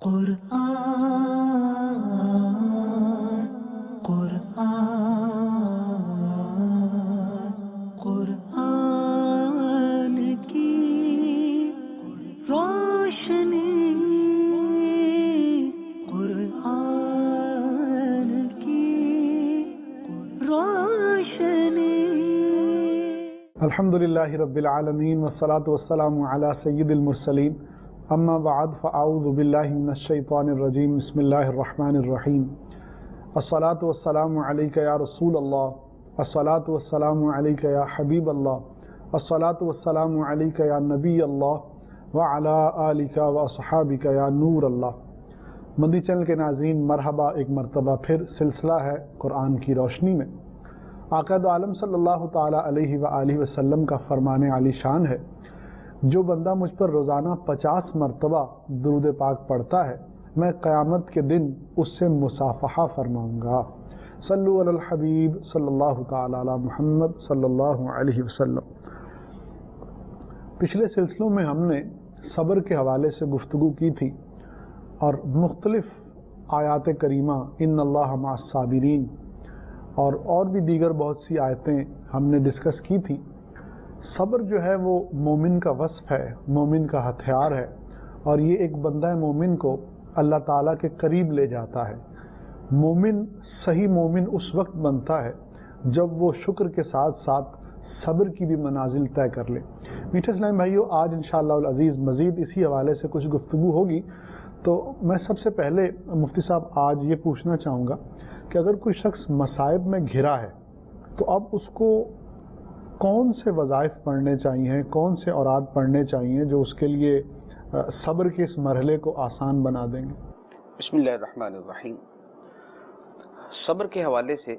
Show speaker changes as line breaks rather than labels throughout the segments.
قرآن قرآن قرآن کی روشنی قرآن کی روشنی.
الحمدللہ رب العالمین والصلاة والسلام علی سید المرسلین. اما بعد فاعوذ باللہ من الشیطان الرجیم. بسم اللہ الرحمن الرحیم. الصلاة والسلام علیک یا رسول اللہ. الصلاة والسلام علیک یا حبیب اللہ. الصلاة والسلام علیک یا نبی اللہ وعلی آلک واصحابک یا نور اللہ. مدنی چینل کے ناظرین، مرحبا. ایک مرتبہ پھر سلسلہ ہے قرآن کی روشنی میں. آقا دو عالم صلی اللہ تعالی علیہ وآلہ وسلم کا فرمان عالی شان ہے، جو بندہ مجھ پر روزانہ 50 مرتبہ درود پاک پڑھتا ہے، میں قیامت کے دن اس سے مصافحہ فرماؤں گا. صلو علی الحبیب صلی اللہ تعالی علی محمد صلی اللہ علیہ وسلم. پچھلے سلسلوں میں ہم نے صبر کے حوالے سے گفتگو کی تھی اور مختلف آیات کریمہ ان اللہ مع الصابرین اور بھی دیگر بہت سی آیتیں ہم نے ڈسکس کی تھی. صبر جو ہے وہ مومن کا وصف ہے، مومن کا ہتھیار ہے، اور یہ ایک بندہ مومن کو اللہ تعالیٰ کے قریب لے جاتا ہے. مومن صحیح مومن اس وقت بنتا ہے جب وہ شکر کے ساتھ ساتھ صبر کی بھی منازل طے کر لے. میٹھے اسلام بھائیو، آج انشاءاللہ العزیز مزید اسی حوالے سے کچھ گفتگو ہوگی. تو میں سب سے پہلے مفتی صاحب آج یہ پوچھنا چاہوں گا کہ اگر کوئی شخص مصائب میں گھرا ہے تو اب اس کو کون سے وظائف پڑھنے چاہیے، کون سے اوراد پڑھنے چاہیے جو اس کے لیے صبر کے اس مرحلے کو آسان بنا دیں گے؟
بسم اللہ الرحمن الرحیم. صبر کے حوالے سے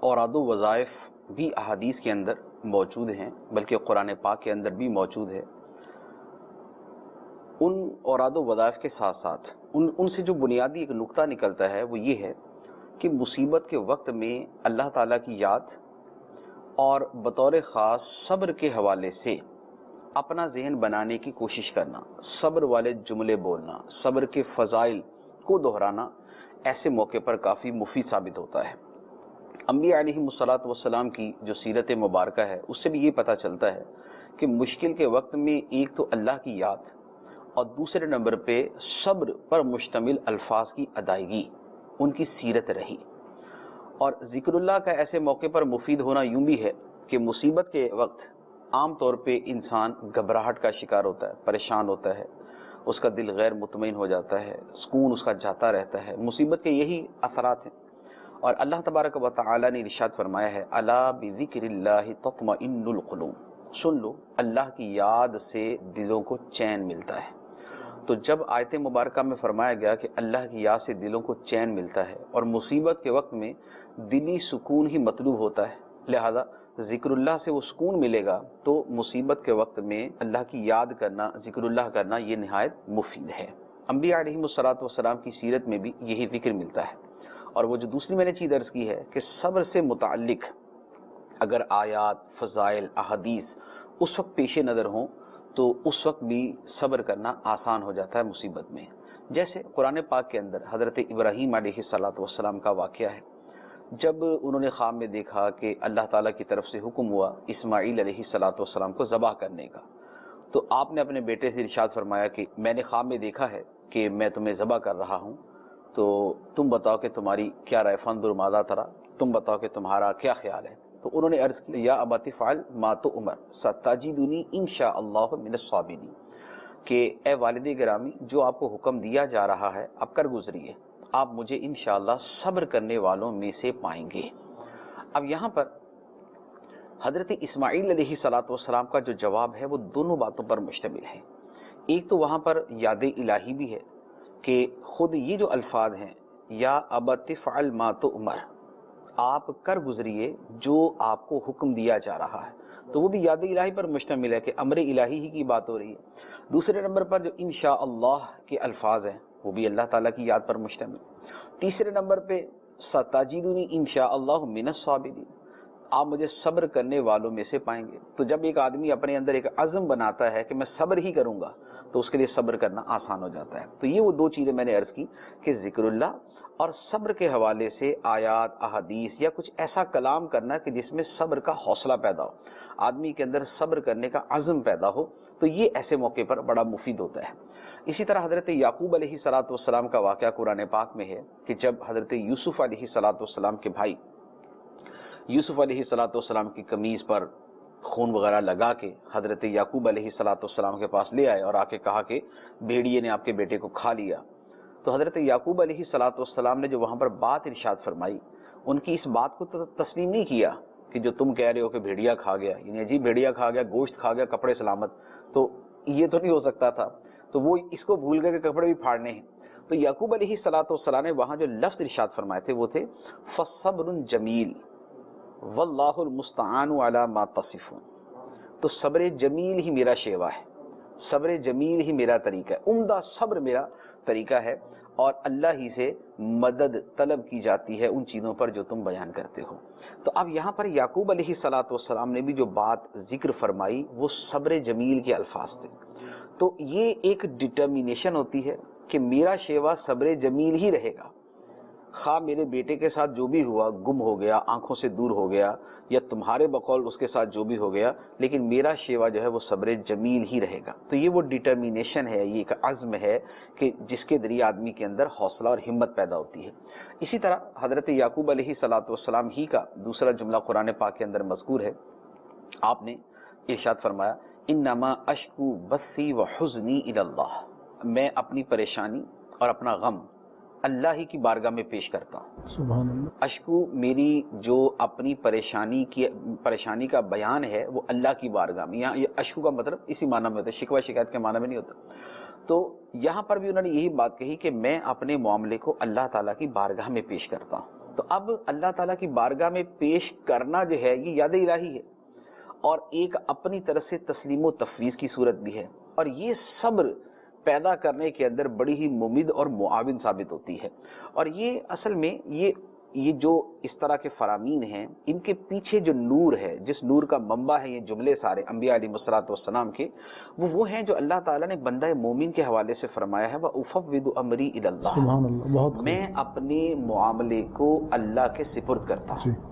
اوراد و وظائف بھی احادیث کے اندر موجود ہیں، بلکہ قرآن پاک کے اندر بھی موجود ہے. ان اوراد و وظائف کے ساتھ ساتھ ان سے جو بنیادی ایک نقطہ نکلتا ہے وہ یہ ہے کہ مصیبت کے وقت میں اللہ تعالیٰ کی یاد اور بطور خاص صبر کے حوالے سے اپنا ذہن بنانے کی کوشش کرنا، صبر والے جملے بولنا، صبر کے فضائل کو دہرانا ایسے موقع پر کافی مفید ثابت ہوتا ہے. انبیاء علیہم الصلاۃ والسلام کی جو سیرت مبارکہ ہے اس سے بھی یہ پتہ چلتا ہے کہ مشکل کے وقت میں ایک تو اللہ کی یاد اور دوسرے نمبر پہ صبر پر مشتمل الفاظ کی ادائیگی ان کی سیرت رہی. اور ذکر اللہ کا ایسے موقع پر مفید ہونا یوں بھی ہے کہ مصیبت کے وقت عام طور پہ انسان گھبراہٹ کا شکار ہوتا ہے، پریشان ہوتا ہے، اس کا دل غیر مطمئن ہو جاتا ہے، سکون اس کا جاتا رہتا ہے. مصیبت کے یہی اثرات ہیں. اور اللہ تبارک و تعالی نے ارشاد فرمایا ہے، الا بذکر اللہ تطمئن القلوب. سن لو، اللہ کی یاد سے دلوں کو چین ملتا ہے. تو جب آیت مبارکہ میں فرمایا گیا کہ اللہ کی یاد سے دلوں کو چین ملتا ہے اور مصیبت کے وقت میں دلی سکون ہی مطلوب ہوتا ہے، لہذا ذکر اللہ سے وہ سکون ملے گا، تو مصیبت کے وقت میں اللہ کی یاد کرنا، ذکر اللہ کرنا یہ نہایت مفید ہے. انبیاء علیہم الصلاۃ والسلام کی سیرت میں بھی یہی ذکر ملتا ہے. اور وہ جو دوسری میں نے چیز عرض کی ہے کہ صبر سے متعلق اگر آیات، فضائل، احادیث اس وقت پیش نظر ہوں تو اس وقت بھی صبر کرنا آسان ہو جاتا ہے مصیبت میں. جیسے قرآن پاک کے اندر حضرت ابراہیم علیہ الصلاۃ والسلام کا واقعہ ہے. جب انہوں نے خواب میں دیکھا کہ اللہ تعالیٰ کی طرف سے حکم ہوا اسماعیل علیہ الصلاۃ والسلام کو ذبح کرنے کا، تو آپ نے اپنے بیٹے سے ارشاد فرمایا کہ میں نے خواب میں دیکھا ہے کہ میں تمہیں ذبح کر رہا ہوں، تو تم بتاؤ کہ تمہاری کیا رائے، فانظر ماذا ترى، تم بتاؤ کہ تمہارا کیا خیال ہے. تو انہوں نے عرض کیا، یا ابت افعل ما تؤمر ستجدنی ان شاء اللہ من الصابرین، کہ اے والد گرامی جو آپ کو حکم دیا جا رہا ہے اب کر گزریے، آپ مجھے انشاءاللہ صبر کرنے والوں میں سے پائیں گے. اب یہاں پر حضرت اسماعیل علیہ الصلاۃ والسلام کا جو جواب ہے وہ دونوں باتوں پر مشتمل ہے. ایک تو وہاں پر یاد الہی بھی ہے کہ خود یہ جو الفاظ ہیں، یا ابت افعل ما تؤمر، آپ کر گزریے جو آپ کو حکم دیا جا رہا ہے، تو وہ بھی یاد الہی پر مشتمل ہے کہ امر الہی ہی کی بات ہو رہی ہے. دوسرے نمبر پر جو انشاءاللہ کے الفاظ ہیں وہ بھی اللہ تعالیٰ کی یاد پر مشتمل. تیسرے نمبر پہ ستجدنی انشاءاللہ من الصابرین، آپ مجھے صبر کرنے والوں میں سے پائیں گے. تو جب ایک آدمی اپنے اندر ایک عزم بناتا ہے کہ میں صبر ہی کروں گا، تو اس کے لیے صبر کرنا آسان ہو جاتا ہے. تو یہ وہ دو چیزیں میں نے عرض کی کہ ذکر اللہ اور صبر کے حوالے سے آیات احادیث یا کچھ ایسا کلام کرنا کہ جس میں صبر کا حوصلہ پیدا ہو, آدمی کے اندر صبر کرنے کا عزم پیدا ہو, تو یہ ایسے موقع پر بڑا مفید ہوتا ہے. اسی طرح حضرت یعقوب علیہ الصلوۃ والسلام کا واقعہ قرآن پاک میں ہے کہ جب حضرت یوسف علیہ الصلوۃ والسلام کے بھائی یوسف علیہ الصلوۃ والسلام کی قمیص پر خون وغیرہ لگا کے حضرت یعقوب علیہ الصلوۃ والسلام کے پاس لے آئے اور آ کے کہا کہ بھیڑیے نے آپ کے بیٹے کو کھا لیا, تو حضرت یعقوب علیہ الصلوۃ والسلام نے جو وہاں پر بات ارشاد فرمائی, ان کی اس بات کو تسلیم نہیں کیا کہ جو تم کہہ رہے ہو کہ بھیڑیا کھا گیا, یعنی عجیب بھیڑیا کھا گیا, گوشت کھا گیا, کپڑے سلامت, تو یہ تو نہیں ہو سکتا تھا, تو وہ اس کو بھول گئے کہ کپڑے بھی پھاڑنے ہیں. تو یعقوب علیہ الصلوۃ والسلام نے وہاں جو لفظ ارشاد فرمائے تھے وہ تھے فصبر جمیل واللہ المستعان علی ما تصفون. تو صبر جمیل ہی میرا شیوا ہے, صبر جمیل ہی میرا طریقہ ہے, عمدہ صبر میرا طریقہ ہے, اور اللہ ہی سے مدد طلب کی جاتی ہے ان چیزوں پر جو تم بیان کرتے ہو. تو اب یہاں پر یعقوب علیہ الصلوۃ والسلام نے بھی جو بات ذکر فرمائی وہ صبر جمیل کے الفاظ تھے. تو یہ ایک ڈٹرمینیشن ہوتی ہے کہ میرا شیوا صبر جمیل ہی رہے گا, خواہ میرے بیٹے کے ساتھ جو بھی ہوا, گم ہو گیا, آنکھوں سے دور ہو گیا, یا تمہارے بقول اس کے ساتھ جو بھی ہو گیا, لیکن میرا شیوا جو ہے وہ صبر جمیل ہی رہے گا. تو یہ وہ ڈٹرمینیشن ہے, یہ ایک عزم ہے کہ جس کے ذریعے آدمی کے اندر حوصلہ اور ہمت پیدا ہوتی ہے. اسی طرح حضرت یعقوب علیہ الصلوۃ والسلام ہی کا دوسرا جملہ قرآن پاک کے اندر مذکور ہے. آپ نے ارشاد فرمایا انما اشکو بثی و حزنی الی اللہ, میں اپنی پریشانی اور اپنا غم اللہ ہی کی بارگاہ میں پیش کرتا ہوں.
سبحان اللہ.
اشکو میری جو اپنی پریشانی کا بیان ہے وہ اللہ کی بارگاہ میں, یہاں یہ اشکو کا مطلب اسی معنی میں ہوتا ہے, شکوہ شکایت کے معنی میں نہیں ہوتا. تو یہاں پر بھی انہوں نے یہی بات کہی کہ میں اپنے معاملے کو اللہ تعالیٰ کی بارگاہ میں پیش کرتا ہوں. تو اب اللہ تعالیٰ کی بارگاہ میں پیش کرنا جو ہے یہ یاد الہی ہے, اور ایک اپنی طرف سے تسلیم و تفویض کی صورت بھی ہے, اور یہ صبر پیدا کرنے کے اندر بڑی ہی ممید اور معاون ثابت ہوتی ہے. اور یہ اصل میں یہ جو اس طرح کے فرامین ہیں ان کے پیچھے جو نور ہے, جس نور کا منبع ہے یہ جملے سارے انبیاء علیہ الصلوۃ والسلام کے, وہ ہیں جو اللہ تعالیٰ نے بندہ مومن کے حوالے سے فرمایا ہے وَأُفَوِّضُ أَمْرِي إِلَى اللَّهِ.
سبحان اللہ. بہت
میں اپنے معاملے کو اللہ کے سپرد کرتا ہوں,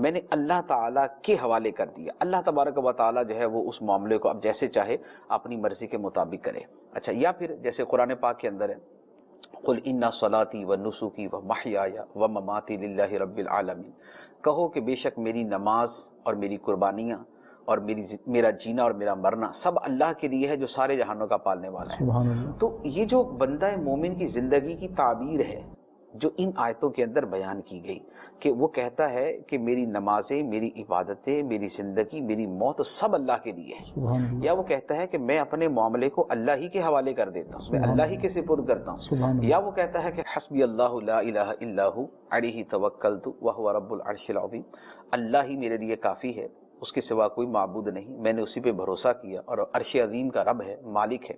میں نے اللہ تعالیٰ کے حوالے کر دیا. اللہ تبارک و تعالیٰ جو ہے وہ اس معاملے کو اب جیسے چاہے اپنی مرضی کے مطابق کرے. اچھا, یا پھر جیسے قرآن پاک کے اندر ہے قُلْ إِنَّ صَلَاتِي وَنُسُكِي وَمَحْيَايَ وَمَمَاتِي لِلَّهِ رَبِّ الْعَالَمِينَ. کہو کہ بے شک میری نماز اور میری قربانیاں اور میرا جینا اور میرا مرنا سب اللہ کے لیے ہے جو سارے جہانوں کا پالنے والا ہے.
سبحان اللہ.
تو یہ جو بندہ مومن کی زندگی کی تعبیر ہے جو ان آیتوں کے اندر بیان کی گئی کہ وہ کہتا ہے کہ میری نمازیں, میری عبادتیں, میری زندگی, میری موت سب اللہ کے لیے ہے. یا وہ کہتا ہے کہ میں اپنے معاملے کو اللہ ہی کے حوالے کر دیتا ہوں, میں اللہ ہی کے سپرد کرتا ہوں. یا وہ کہتا ہے کہ حسبی اللہ لا الہ الا ہو علیہ توکلت وہو رب العرش العظیم, اللہ ہی میرے لیے کافی ہے, اس کے سوا کوئی معبود نہیں, میں نے اسی پہ بھروسہ کیا اور عرش عظیم کا رب ہے, مالک ہے.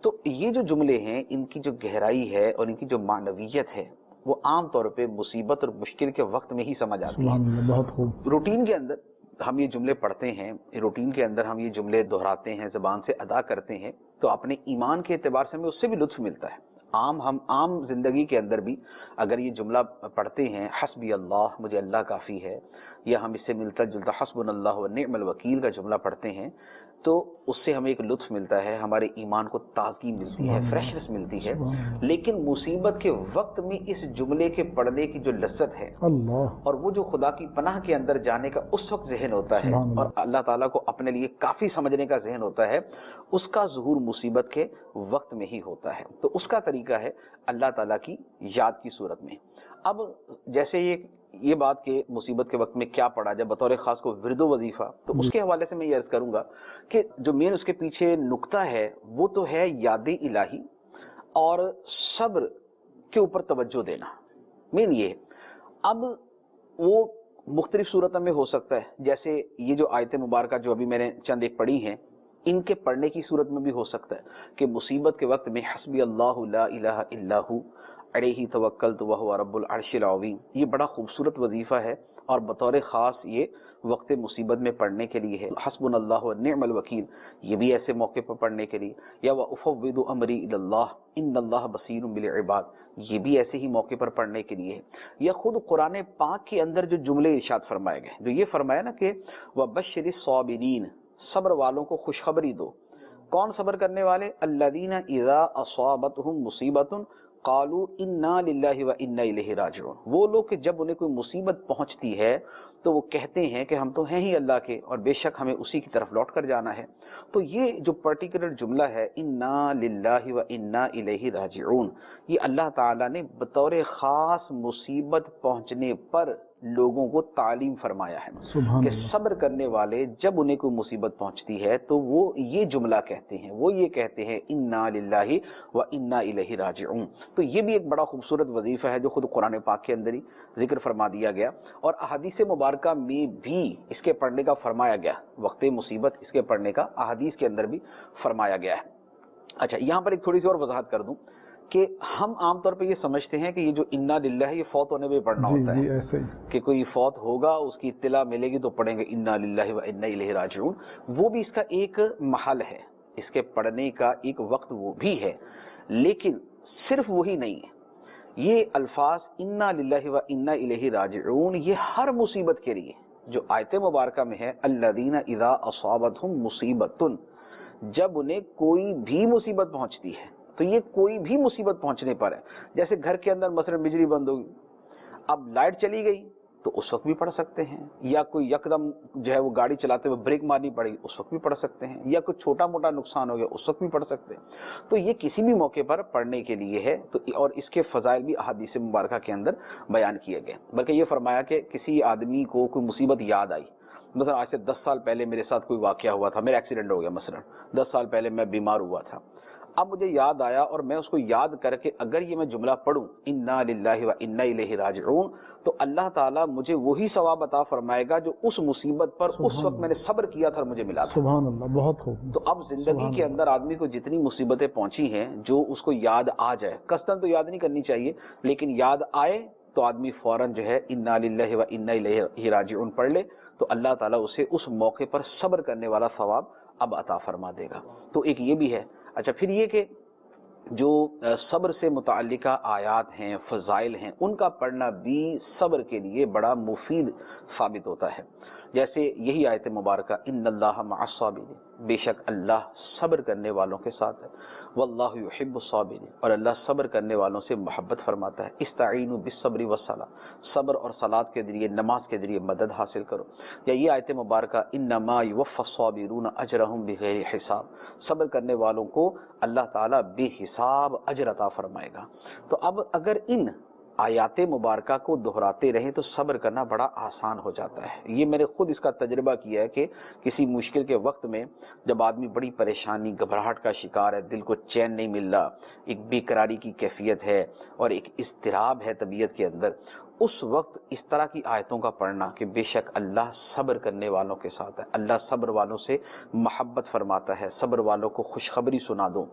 تو یہ جو جملے ہیں ان کی جو گہرائی ہے اور ان کی جو معنویت ہے وہ عام طور پہ مصیبت اور مشکل کے وقت میں ہی سمجھ آتی ہے.
بہت خوب.
روٹین کے اندر ہم یہ جملے پڑھتے ہیں, روٹین کے اندر ہم یہ جملے دہراتے ہیں, زبان سے ادا کرتے ہیں, تو اپنے ایمان کے اعتبار سے ہمیں اس سے بھی لطف ملتا ہے. ہم عام زندگی کے اندر بھی اگر یہ جملہ پڑھتے ہیں حسبی اللہ, مجھے اللہ کافی ہے, یا ہم اس سے ملتا جلتا حسبنا اللہ و نعم الوکیل کا جملہ پڑھتے ہیں, تو اس سے ہمیں ایک لطف ملتا ہے, ہمارے ایمان کو تازگی ملتی ہے, فریشنس ملتی ہے. لیکن مصیبت کے وقت میں اس جملے کے پڑھنے کی جو لذت ہے اور وہ جو خدا کی پناہ کے اندر جانے کا اس وقت ذہن ہوتا ہے اور اللہ تعالیٰ کو اپنے لیے کافی سمجھنے کا ذہن ہوتا ہے, اس کا ظہور مصیبت کے وقت میں ہی ہوتا ہے. تو اس کا طریقہ ہے اللہ تعالیٰ کی یاد کی صورت میں. اب جیسے یہ بات کہ مصیبت کے وقت میں کیا پڑھا جائے بطور خاص کو ورد و وظیفہ, تو اس کے حوالے سے میں یہ عرض کروں گا کہ جو مین اس کے پیچھے نقطہ ہے وہ تو ہے یاد الہی اور صبر کے اوپر توجہ دینا, مین یہ ہے. اب وہ مختلف صورتوں میں ہو سکتا ہے, جیسے یہ جو آیت مبارکہ جو ابھی میں نے چند ایک پڑھی ہیں ان کے پڑھنے کی صورت میں بھی ہو سکتا ہے کہ مصیبت کے وقت میں حسبی اللہ لا الہ الا ہو علیہ توکلت وہو رب العرش العظیم, یہ بڑا خوبصورت وظیفہ ہے اور بطور خاص یہ وقت مصیبت میں پڑھنے کے لیے ہے. حسبنا اللہ و نعم الوکیل یہ بھی ایسے موقع پر پڑھنے کے لیے. یا وافوض امری الی اللہ ان اللہ بصیر بالعباد یہ بھی ایسے ہی موقع پر پڑھنے کے لیے ہے. یا خود قرآن پاک کے اندر جو جملے ارشاد فرمائے گئے، جو یہ فرمایا نا کہ وبشر الصابرین، صبر والوں کو خوشخبری دو. کون صبر کرنے والے؟ الذین اذا اصابتهم مصیبت قالوا انا للہ و انا الیہ راجعون، وہ لوگ کہ جب انہیں کوئی مصیبت پہنچتی ہے تو وہ کہتے ہیں کہ ہم تو ہیں ہی اللہ کے اور بے شک ہمیں اسی کی طرف لوٹ کر جانا ہے. تو یہ جو پرٹیکولر جملہ ہے انا للہ و انا الیہ راجعون، یہ اللہ تعالیٰ نے بطور خاص مصیبت پہنچنے پر لوگوں کو تعلیم فرمایا ہے کہ صبر کرنے والے جب انہیں کوئی مصیبت پہنچتی ہے تو وہ یہ جملہ کہتے ہیں، وہ یہ کہتے ہیں انا للہ و انا الیہ راجعون. تو یہ بھی ایک بڑا خوبصورت وظیفہ ہے جو خود قرآن پاک کے اندر ہی ذکر فرما دیا گیا، اور احادیث مبارکہ میں بھی اس کے پڑھنے کا فرمایا گیا. وقت مصیبت اس کے پڑھنے کا احادیث کے اندر بھی فرمایا گیا ہے. اچھا، یہاں پر ایک تھوڑی سی اور وضاحت کر دوں کہ ہم عام طور پہ یہ سمجھتے ہیں کہ یہ جو انا للہ یہ فوت ہونے پہ پڑھنا ہوتا ہے،
ایسے ہی
کہ کوئی فوت ہوگا اس کی اطلاع ملے گی تو پڑھیں گے انا للہ و انا الیہ راجعون. وہ بھی اس کا ایک محل ہے، اس کے پڑھنے کا ایک وقت وہ بھی ہے، لیکن صرف وہی نہیں ہے. یہ الفاظ انا للہ و انا الیہ راجعون یہ ہر مصیبت کے لیے جو آیت مبارکہ میں ہے الذین اذا اصابتهم مصیبت، جب انہیں کوئی بھی مصیبت پہنچتی ہے تو یہ کوئی بھی مصیبت پہنچنے پر ہے. جیسے گھر کے اندر مثلا بجلی بند ہوگی، اب لائٹ چلی گئی تو اس وقت بھی پڑھ سکتے ہیں، یا کوئی یکدم جو ہے وہ گاڑی چلاتے ہوئے بریک مارنی پڑی اس وقت بھی پڑھ سکتے ہیں، یا کوئی چھوٹا موٹا نقصان ہو گیا اس وقت بھی پڑھ سکتے ہیں. تو یہ کسی بھی موقع پر پڑھنے کے لیے ہے. تو اور اس کے فضائل بھی احادیث مبارکہ کے اندر بیان کیے گئے. بلکہ یہ فرمایا کہ کسی آدمی کو کوئی مصیبت یاد آئی، مثلا آج سے 10 سال پہلے میرے ساتھ کوئی واقعہ ہوا تھا، میرا ایکسیڈنٹ ہو گیا، مثلا 10 سال پہلے میں بیمار ہوا تھا، اب مجھے یاد آیا اور میں اس کو یاد کر کے اگر یہ میں جملہ پڑھوں انا للہ و انا الیہ راجعون تو اللہ تعالیٰ مجھے وہی ثواب عطا فرمائے گا جو اس مصیبت پر اس وقت میں نے صبر کیا تھا اور مجھے ملا تھا.
سبحان اللہ، بہت خوب.
تو اب زندگی کے اندر آدمی کو جتنی مصیبتیں پہنچی ہیں جو اس کو یاد آ جائے، قصداً تو یاد نہیں کرنی چاہیے لیکن یاد آئے تو آدمی فوراً جو ہے انا للہ و انا الیہ راجعون پڑھ لے تو اللہ تعالیٰ اسے اس موقع پر صبر کرنے والا ثواب اب عطا فرما دے گا. تو ایک یہ بھی ہے. اچھا، پھر یہ کہ جو صبر سے متعلقہ آیات ہیں، فضائل ہیں، ان کا پڑھنا بھی صبر کے لیے بڑا مفید ثابت ہوتا ہے. جیسے یہی آیت مبارکہ ان اللہ مع الصابرین، بے شک اللہ صبر کرنے والوں کے ساتھ ہے. واللہ یحب الصابرین، اور اللہ صبر کرنے والوں سے محبت فرماتا ہے. استعینوا بالصبر والصلاۃ، صبر اور صلاۃ کے ذریعے، نماز کے ذریعے مدد حاصل کرو. یا یہ آیت مبارکہ انما یوفی الصابرون اجرهم بغیر حساب، صبر کرنے والوں کو اللہ تعالیٰ بے حساب اجر عطا فرمائے گا. تو اب اگر ان آیات مبارکہ کو دہراتے رہیں تو صبر کرنا بڑا آسان ہو جاتا ہے. یہ میں نے خود اس کا تجربہ کیا ہے کہ کسی مشکل کے وقت میں جب آدمی بڑی پریشانی، گھبراہٹ کا شکار ہے، دل کو چین نہیں مل رہا، ایک بے قراری کی کیفیت ہے اور ایک اضطراب ہے طبیعت کے اندر، اس وقت اس طرح کی آیتوں کا پڑھنا کہ بے شک اللہ صبر کرنے والوں کے ساتھ ہے، اللہ صبر والوں سے محبت فرماتا ہے، صبر والوں کو خوشخبری سنا دو،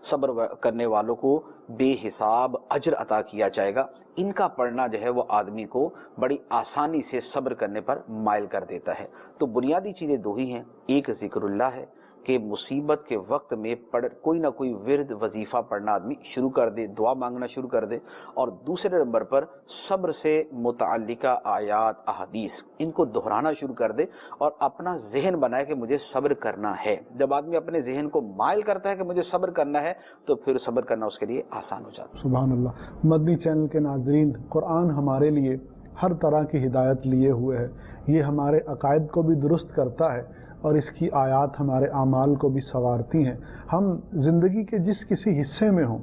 صبر کرنے والوں کو بے حساب اجر عطا کیا جائے گا، ان کا پڑھنا جو ہے وہ آدمی کو بڑی آسانی سے صبر کرنے پر مائل کر دیتا ہے. تو بنیادی چیزیں دو ہی ہیں، ایک ذکر اللہ ہے کہ مصیبت کے وقت میں کوئی نہ کوئی ورد وظیفہ پڑھنا آدمی شروع کر دے، دعا مانگنا شروع کر دے، اور دوسرے نمبر پر صبر سے متعلقہ آیات، احادیث، ان کو دہرانا شروع کر دے اور اپنا ذہن بنائے کہ مجھے صبر کرنا ہے. جب آدمی اپنے ذہن کو مائل کرتا ہے کہ مجھے صبر کرنا ہے تو پھر صبر کرنا اس کے لیے آسان ہو جاتا ہے.
سبحان اللہ. مدنی چینل کے ناظرین، قرآن ہمارے لیے ہر طرح کی ہدایت لیے ہوئے ہے. یہ ہمارے عقائد کو بھی درست کرتا ہے اور اس کی آیات ہمارے اعمال کو بھی سنوارتی ہیں. ہم زندگی کے جس کسی حصے میں ہوں،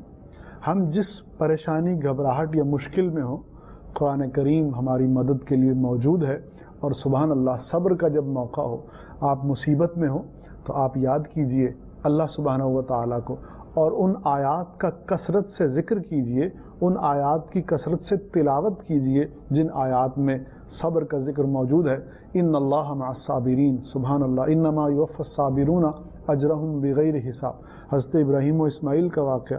ہم جس پریشانی، گھبراہٹ یا مشکل میں ہوں، قرآن کریم ہماری مدد کے لیے موجود ہے. اور سبحان اللہ، صبر کا جب موقع ہو، آپ مصیبت میں ہو تو آپ یاد کیجئے اللہ سبحانہ و تعالیٰ کو اور ان آیات کا کثرت سے ذکر کیجئے، ان آیات کی کثرت سے تلاوت کیجئے جن آیات میں صبر کا ذکر موجود ہے. ان اللہ مع الصابرین، سبحان اللہ، انما یوفی الصابرون اجرہم بغیر حساب. حضرت ابراہیم و اسماعیل کا واقعہ،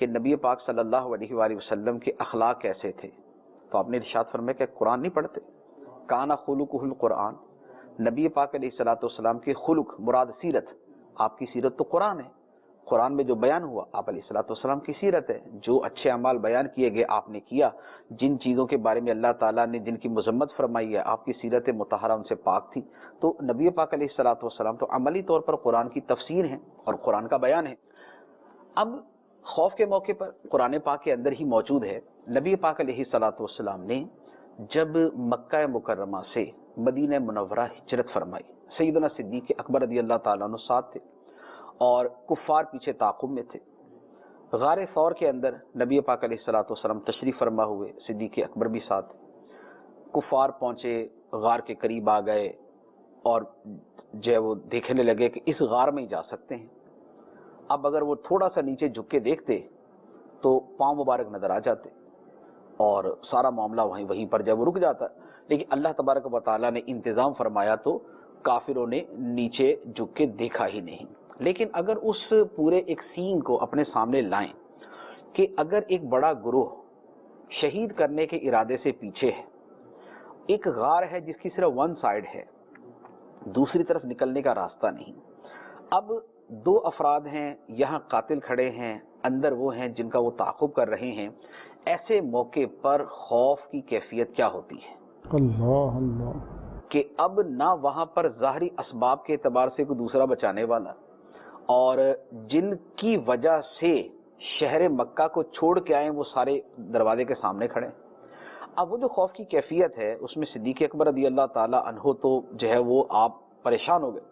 کہ نبی پاک صلی اللہ علیہ وآلہ وسلم کے اخلاق کیسے تھے، تو آپ نے ارشاد فرمایا کہ قرآن نہیں پڑھتے، کانا خلقہ القرآن، نبی پاک علیہ الصلوۃ والسلام کے خلق مراد سیرت، آپ کی سیرت تو قرآن ہے، قرآن میں جو بیان ہوا آپ علیہ الصلوۃ والسلام کی سیرت ہے، جو اچھے اعمال بیان کیے گئے آپ نے کیا، جن چیزوں کے بارے میں اللہ تعالیٰ نے جن کی مذمت فرمائی ہے آپ کی سیرت مطہرہ ان سے پاک تھی، تو نبی پاک علیہ الصلوۃ والسلام تو عملی طور پر قرآن کی تفسیر ہیں اور قرآن کا بیان ہے۔ اب خوف کے موقع پر قرآن پاک کے اندر ہی موجود ہے، نبی پاک علیہ الصلوۃ والسلام نے جب مکہ مکرمہ سے مدینہ منورہ ہجرت فرمائی، سیدنا صدیق اکبر رضی اللہ تعالیٰ عنہ ساتھ تھے اور کفار پیچھے تعاقب میں تھے۔ غار ثور کے اندر نبی پاک علیہ الصلوۃ والسلام تشریف فرما ہوئے، صدیق اکبر بھی ساتھ، کفار پہنچے، غار کے قریب آ گئے اور جو ہے وہ دیکھنے لگے کہ اس غار میں ہی جا سکتے ہیں۔ اب اگر وہ تھوڑا سا نیچے جھک کے دیکھتے تو پاؤں مبارک نظر آ جاتے اور سارا معاملہ وہیں پر جب وہ رک جاتا، لیکن اللہ تبارک و تعالیٰ نے انتظام فرمایا تو کافروں نے نیچے جھک کے دیکھا ہی نہیں۔ لیکن اگر اس پورے ایک سین کو اپنے سامنے لائیں کہ اگر ایک بڑا گروہ شہید کرنے کے ارادے سے پیچھے ہے، ایک غار ہے جس کی صرف ون سائڈ ہے، دوسری طرف نکلنے کا راستہ نہیں، اب دو افراد ہیں، یہاں قاتل کھڑے ہیں، اندر وہ ہیں جن کا وہ تعاقب کر رہے ہیں، ایسے موقع پر خوف کی کیفیت کیا ہوتی ہے؟
اللہ اللہ،
کہ اب نہ وہاں پر ظاہری اسباب کے اعتبار سے کوئی دوسرا بچانے والا، اور جن کی وجہ سے شہر مکہ کو چھوڑ کے آئے وہ سارے دروازے کے سامنے کھڑے۔ اب وہ جو خوف کی کیفیت ہے اس میں صدیق اکبر رضی اللہ تعالی عنہ تو جو ہے وہ آپ پریشان ہو گئے۔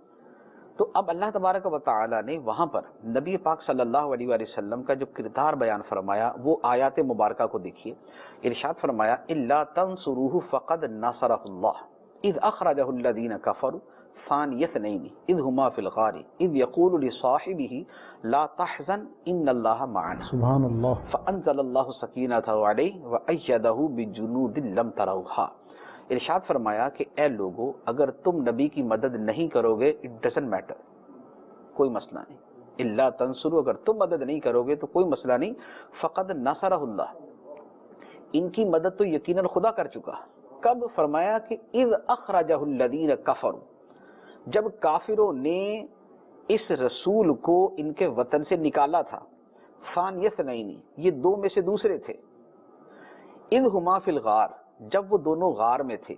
تو اب اللہ تبارک و تعالی نے وہاں پر نبی پاک صلی اللہ علیہ وآلہ وسلم کا جو کردار بیان فرمایا وہ آیات مبارکہ کو دیکھیے، ارشاد فرمایا الا تنصروه فقد نصرہ اللہ اذ اخرجہ الذین کفروا ثانی اثنین اذ ہما فی الغار اذ یقول لصاحبہ لا تحزن ان اللہ معنا
سبحان اللہ،
فانزل اللہ سکینتہ علیہ وایدہ بجنود لم تروها۔ ارشاد فرمایا کہ اے لوگو اگر تم نبی کی مدد نہیں کرو گے اٹ ڈزنٹ میٹر، کوئی مسئلہ نہیں، اللہ تنصروا، اگر تم مدد نہیں کرو گے تو کوئی مسئلہ نہیں، فقد نصرہ اللہ، ان کی مدد تو یقیناً خدا کر چکا۔ کب؟ فرمایا کہ اذ اخرجہ الذین کفروا، جب کافروں نے اس رسول کو ان کے وطن سے نکالا تھا، ثانی اثنین، یہ دو میں سے دوسرے تھے، اذ ہما فی الغار، جب وہ دونوں غار میں تھے،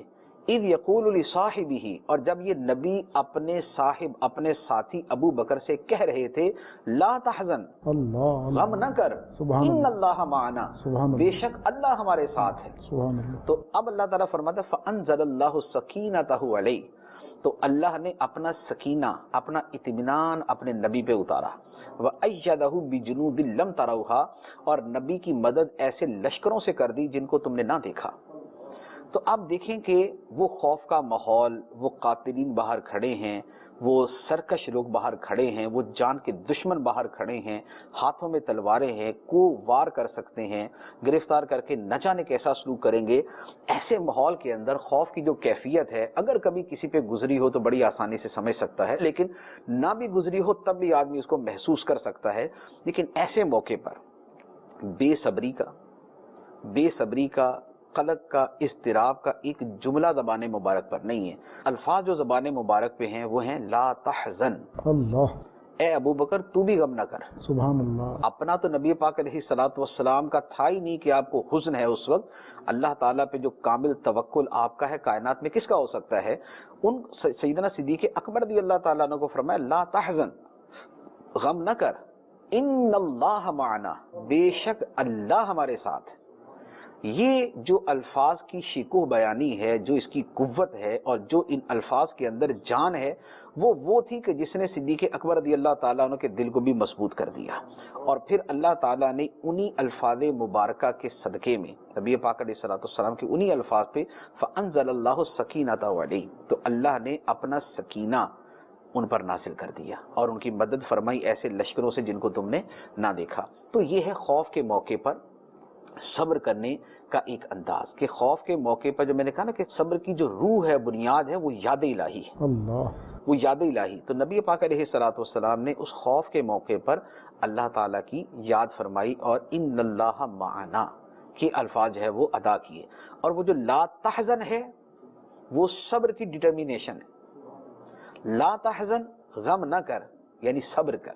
اذ یقول لصاحبہ، اور جب یہ نبی اپنے صاحب اپنے ساتھی ابو بکر سے کہہ رہے تھے لا تحزن،
اللہ
غم نہ کر،
سبحان
ان
اللہ،
اللہ معنا،
سبحان
بے
اللہ،
شک اللہ ہمارے ساتھ ہے۔
سبحان اللہ،
تو اب اللہ تعالیٰ فرماتا ہے فانزل اللہ سکینتہ علیہ، تو اللہ نے اپنا سکینہ، اپنا اطمینان اپنے نبی پہ اتارا، وَأَيَّدَهُ بِجُنُودٍ لَمْ تَرَوْهَا، اور نبی کی مدد ایسے لشکروں سے کر دی جن کو تم نے نہ دیکھا۔ تو آپ دیکھیں کہ وہ خوف کا ماحول، وہ قاتلین باہر کھڑے ہیں، وہ سرکش لوگ باہر کھڑے ہیں، وہ جان کے دشمن باہر کھڑے ہیں، ہاتھوں میں تلواریں ہیں، کو وار کر سکتے ہیں، گرفتار کر کے نہ جانے کیسا سلوک کریں گے۔ ایسے ماحول کے اندر خوف کی جو کیفیت ہے اگر کبھی کسی پہ گزری ہو تو بڑی آسانی سے سمجھ سکتا ہے، لیکن نہ بھی گزری ہو تب بھی آدمی اس کو محسوس کر سکتا ہے۔ لیکن ایسے موقع پر بے صبری کا قلق کا، اضطراب کا ایک جملہ زبان مبارک پر نہیں ہے، الفاظ جو زبان مبارک پہ ہیں وہ ہیں لا تحزن،
اللہ،
اے ابو بکر تو بھی غم نہ کر۔
سبحان اللہ،
اپنا تو نبی پاک علیہ الصلوۃ والسلام کا تھا ہی نہیں کہ آپ کو حزن ہے اس وقت، اللہ تعالیٰ پہ جو کامل توکل آپ کا ہے کائنات میں کس کا ہو سکتا ہے؟ ان سیدنا صدیق اکبر رضی اللہ تعالیٰ عنہ کو فرمایا لا تحزن، غم نہ کر، ان اللہ معنا، بے شک اللہ ہمارے ساتھ ہے۔ یہ جو الفاظ کی شکوہ بیانی ہے، جو اس کی قوت ہے اور جو ان الفاظ کے اندر جان ہے، وہ تھی کہ جس نے صدیق اکبر رضی اللہ تعالیٰ عنہ کے دل کو بھی مضبوط کر دیا۔ اور پھر اللہ تعالیٰ نے انہی الفاظ مبارکہ کے صدقے میں نبی پاک علیہ الصلوۃ والسلام کے انہی الفاظ پہ فانزل اللہ سکینتہ علیہ، تو اللہ نے اپنا سکینہ ان پر نازل کر دیا اور ان کی مدد فرمائی ایسے لشکروں سے جن کو تم نے نہ دیکھا۔ تو یہ ہے خوف کے موقع پر صبر کرنے کا ایک انداز کہ خوف کے موقع پر جو میں نے کہا نا کہ صبر کی جو روح ہے، بنیاد ہے، وہ یاد الہی ہے، وہ یاد الہی. تو نبی پاک علیہ الصلوۃ والسلام نے اس خوف کے موقع پر اللہ تعالیٰ کی یاد فرمائی اور ان اللہ معنا کے الفاظ ہے وہ ادا کیے. اور وہ جو لا تحزن ہے وہ صبر کی ڈٹرمینیشن ہے. لا تحزن، غم نہ کر، یعنی صبر کر.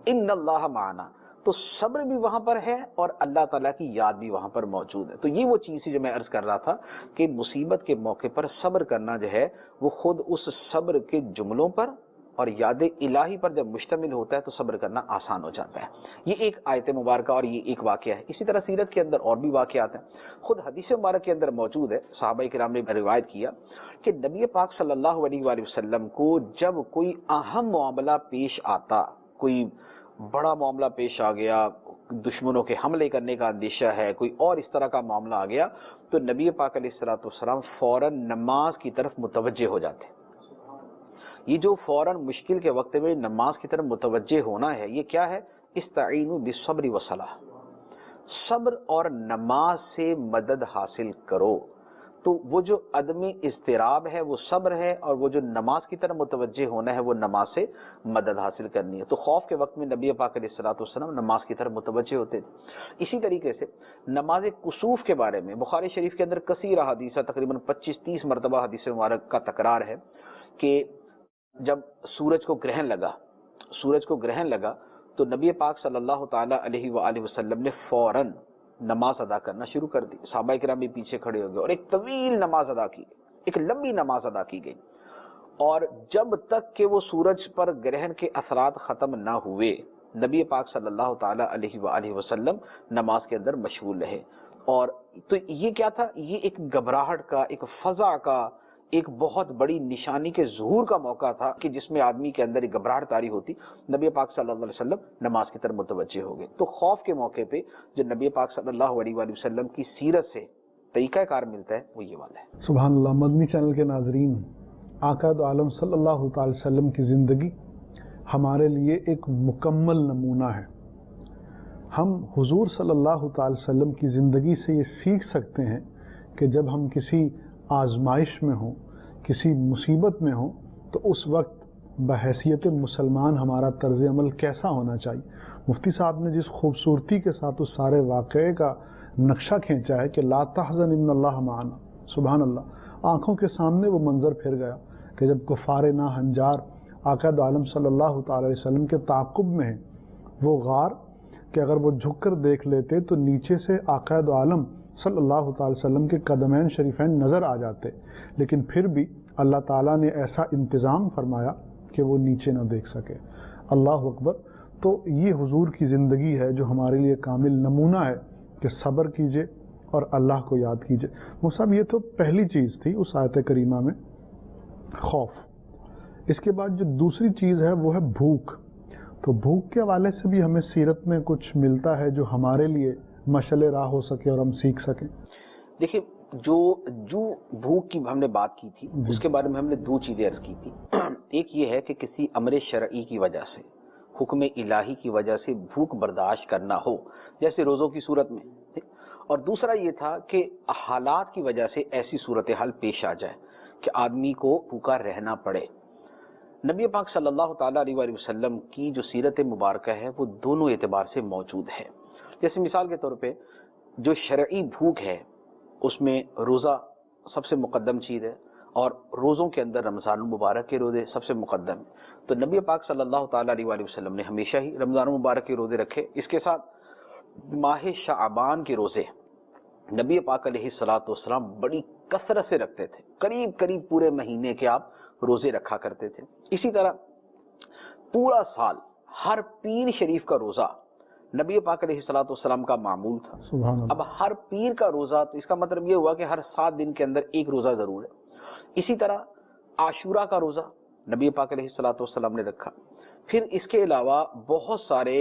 ان اللہ معنا، تو صبر بھی وہاں پر ہے اور اللہ تعالیٰ کی یاد بھی وہاں پر موجود ہے. تو یہ وہ چیز تھی جو میں عرض کر رہا تھا کہ مصیبت کے موقع پر صبر کرنا جو ہے وہ خود اس صبر کے جملوں پر اور یاد الہی پر جب مشتمل ہوتا ہے تو صبر کرنا آسان ہو جاتا ہے. یہ ایک آیت مبارکہ اور یہ ایک واقعہ ہے. اسی طرح سیرت کے اندر اور بھی واقعات ہیں. خود حدیث مبارک کے اندر موجود ہے، صحابہ کرام نے روایت کیا کہ نبی پاک صلی اللہ علیہ وآلہ وسلم کو جب کوئی اہم معاملہ پیش آتا، کوئی بڑا معاملہ پیش آ گیا، دشمنوں کے حملے کرنے کا اندیشہ ہے، کوئی اور اس طرح کا معاملہ آ گیا، تو نبی پاک علیہ الصلوۃ والسلام فوراً نماز کی طرف متوجہ ہو جاتے. یہ جو فوراً مشکل کے وقت میں نماز کی طرف متوجہ ہونا ہے، یہ کیا ہے؟ استعینوا بالصبر والصلاۃ، صبر اور نماز سے مدد حاصل کرو. تو وہ جو عدم اضطراب ہے وہ صبر ہے، اور وہ جو نماز کی طرف متوجہ ہونا ہے وہ نماز سے مدد حاصل کرنی ہے. تو خوف کے وقت میں نبی پاک علیہ الصلوۃ والسلام نماز کی طرف متوجہ ہوتے تھے. اسی طریقے سے نماز کسوف کے بارے میں بخاری شریف کے اندر کثیر احادیث، تقریباً 25-30 مرتبہ حدیث مبارک کا تکرار ہے کہ جب سورج کو گرہن لگا تو نبی پاک صلی اللہ تعالی علیہ وآلہ وسلم نے فوراً نماز ادا کرنا شروع کر دی. صحابہ کرام بھی پیچھے کھڑے ہو گئے اور ایک طویل نماز ادا کی، ایک لمبی نماز ادا کی گئی. اور جب تک کہ وہ سورج پر گرہن کے اثرات ختم نہ ہوئے، نبی پاک صلی اللہ تعالی علیہ وآلہ وسلم نماز کے اندر مشغول رہے. اور تو یہ کیا تھا؟ یہ ایک گھبراہٹ کا، ایک فضا کا، ایک بہت بڑی نشانی کے ظہور کا موقع تھا کہ جس میں آدمی کے اندر ایک گھبراہٹ طاری ہوتی. نبی پاک صلی اللہ علیہ وسلم نماز کی طرف متوجہ ہو گئے. تو خوف کے موقع پہ جو نبی پاک صلی اللہ علیہ وآلہ وسلم کی سیرت سے طریقہ کار ملتا ہے وہ یہ والا ہے.
سبحان اللہ. مدنی چینل کے ناظرین، آقا دو عالم صلی اللہ تعالی وسلم کی زندگی ہمارے لیے ایک مکمل نمونہ ہے. ہم حضور صلی اللہ تعالی وسلم کی زندگی سے یہ سیکھ سکتے ہیں کہ جب ہم کسی آزمائش میں ہوں، کسی مصیبت میں ہوں، تو اس وقت بحیثیت مسلمان ہمارا طرز عمل کیسا ہونا چاہیے. مفتی صاحب نے جس خوبصورتی کے ساتھ اس سارے واقعے کا نقشہ کھینچا ہے کہ لا تحزن ان اللہ معنا، سبحان اللہ، آنکھوں کے سامنے وہ منظر پھر گیا کہ جب کفار ناہنجار آقا دو عالم صلی اللہ تعالی علیہ وسلم کے تعاقب میں ہیں، وہ غار کہ اگر وہ جھک کر دیکھ لیتے تو نیچے سے آقا دو عالم صلی اللہ تعالی وسلم کے قدمین شریفین نظر آ جاتے، لیکن پھر بھی اللہ تعالیٰ نے ایسا انتظام فرمایا کہ وہ نیچے نہ دیکھ سکے. اللہ اکبر. تو یہ حضور کی زندگی ہے جو ہمارے لیے کامل نمونہ ہے کہ صبر کیجئے اور اللہ کو یاد کیجئے. مصعب، یہ تو پہلی چیز تھی اس آیت کریمہ میں، خوف. اس کے بعد جو دوسری چیز ہے وہ ہے بھوک. تو بھوک کے حوالے سے بھی ہمیں سیرت میں کچھ ملتا ہے جو ہمارے لیے مشعل راہ ہو سکے اور ہم سیکھ سکیں.
دیکھیں، جو بھوک کی ہم نے بات کی تھی اس کے بارے میں ہم نے دو چیزیں عرض کی تھی. ایک یہ ہے کہ کسی امر شرعی کی وجہ سے، حکم الہی کی وجہ سے بھوک برداشت کرنا ہو، جیسے روزوں کی صورت میں. اور دوسرا یہ تھا کہ حالات کی وجہ سے ایسی صورتحال پیش آ جائے کہ آدمی کو بھوکا رہنا پڑے. نبی پاک صلی اللہ تعالیٰ علیہ وآلہ وسلم کی جو سیرت مبارکہ ہے وہ دونوں اعتبار سے موجود ہے. جیسے مثال کے طور پہ جو شرعی بھوک ہے اس میں روزہ سب سے مقدم چیز ہے، اور روزوں کے اندر رمضان المبارک کے روزے سب سے مقدم ہیں. تو نبی پاک صلی اللہ تعالیٰ علیہ وآلہ وسلم نے ہمیشہ ہی رمضان المبارک کے روزے رکھے. اس کے ساتھ ماہ شعبان کے روزے نبی پاک علیہ الصلوۃ والسلام بڑی کثرت سے رکھتے تھے، قریب پورے مہینے کے آپ روزے رکھا کرتے تھے. اسی طرح پورا سال ہر پیر شریف کا روزہ نبی پاک علیہ الصلوۃ والسلام کا معمول تھا. اب ہر پیر کا روزہ، تو اس کا مطلب یہ ہوا کہ ہر 7 دن کے اندر ایک روزہ ضرور ہے. اسی طرح عاشورہ کا روزہ نبی پاک علیہ الصلوۃ والسلام نے رکھا. پھر اس کے علاوہ بہت سارے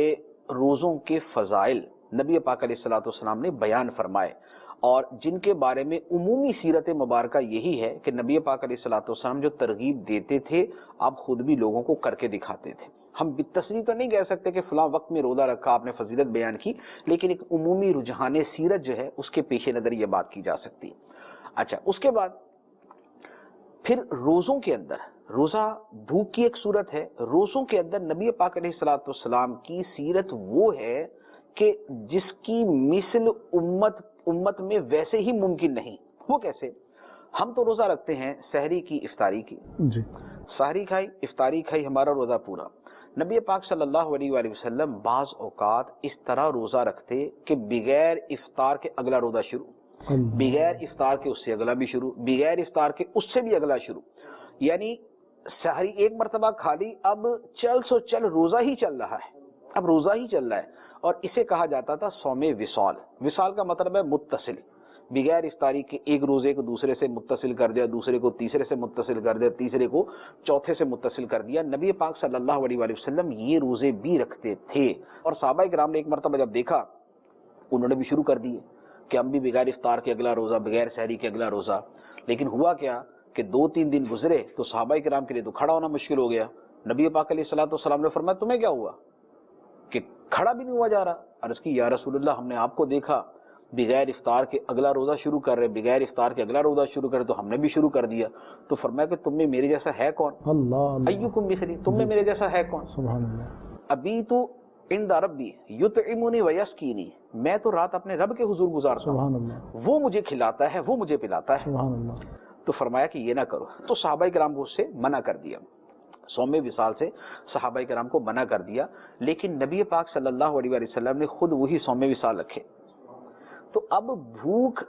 روزوں کے فضائل نبی پاک علیہ الصلوۃ والسلام نے بیان فرمائے، اور جن کے بارے میں عمومی سیرت مبارکہ یہی ہے کہ نبی پاک علیہ الصلوۃ والسلام جو ترغیب دیتے تھے آپ خود بھی لوگوں کو کر کے دکھاتے تھے. ہم بالتصریح تو نہیں کہہ سکتے کہ فلاں وقت میں روزہ رکھا، آپ نے فضیلت بیان کی، لیکن ایک عمومی رجحان سیرت جو ہے اس کے پیش نظر یہ بات کی جا سکتی ہے۔ اچھا، اس کے بعد پھر روزوں کے اندر، روزہ بھوک کی ایک صورت ہے، روزوں کے اندر نبی پاک علیہ الصلوۃ والسلام کی سیرت وہ ہے کہ جس کی مثل امت میں ویسے ہی ممکن نہیں۔ وہ کیسے؟ ہم تو روزہ رکھتے ہیں سحری کی، افطاری کی،
جی،
سحری کھائی، افطاری کھائی، ہمارا روزہ پورا۔ نبی پاک صلی اللہ علیہ وآلہ وسلم بعض اوقات اس طرح روزہ رکھتے کہ بغیر افطار کے اگلا روزہ شروع، بغیر افطار کے اس سے اگلا بھی شروع، بغیر افطار کے اس سے بھی اگلا شروع، یعنی سحری ایک مرتبہ کھا لی، اب چل سو چل روزہ ہی چل رہا ہے، اب روزہ ہی چل رہا ہے، اور اسے کہا جاتا تھا صوم وصال۔ وصال کا مطلب ہے متصل، بغیر افطاری کے ایک روزے کو دوسرے سے متصل کر دیا، دوسرے کو تیسرے سے متصل کر دیا، تیسرے کو چوتھے سے متصل کر دیا۔ نبی پاک صلی اللہ علیہ وآلہ وسلم یہ روزے بھی رکھتے تھے، اور صحابہ کرام نے ایک مرتبہ جب دیکھا انہوں نے بھی شروع کر دیے کہ ہم بھی بغیر افطار کے اگلا روزہ، بغیر سحری کے اگلا روزہ۔ لیکن ہوا کیا کہ 2-3 دن گزرے تو صحابہ کرام کے لیے تو کھڑا ہونا مشکل ہو گیا۔ نبی پاک علیہ الصلوۃ والسلام نے فرمایا تمہیں کیا ہوا کہ کھڑا بھی نہیں ہوا جا رہا؟ عرض کی یا رسول اللہ، ہم نے آپ کو دیکھا بغیر افطار کے اگلا روزہ شروع کر رہے، بغیر افطار کے اگلا روزہ شروع کر رہے، تو ہم نے بھی شروع کر دیا۔ تو فرمایا کہ تم میں میرے جیسا ہے کون؟
اللہ
ایکم مثلی، تم میں میرے جیسا ہے کون؟
سبحان اللہ،
ابھی تو عند ربی یطعمنی ویسقینی، میں تو رات اپنے رب کے حضور گزارتا
سبحان
ہوں،
اللہ،
وہ مجھے کھلاتا ہے، وہ مجھے پلاتا ہے۔
سبحان اللہ،
تو فرمایا کہ یہ نہ کرو، تو صحابہ کرام کو اس سے منع کر دیا، صوم وصال سے صحابہ کرام کو منع کر دیا۔ لیکن نبی پاک صلی اللہ علیہ وآلہ وسلم نے خود وہی صوم وصال رکھے۔ تو اب بھوک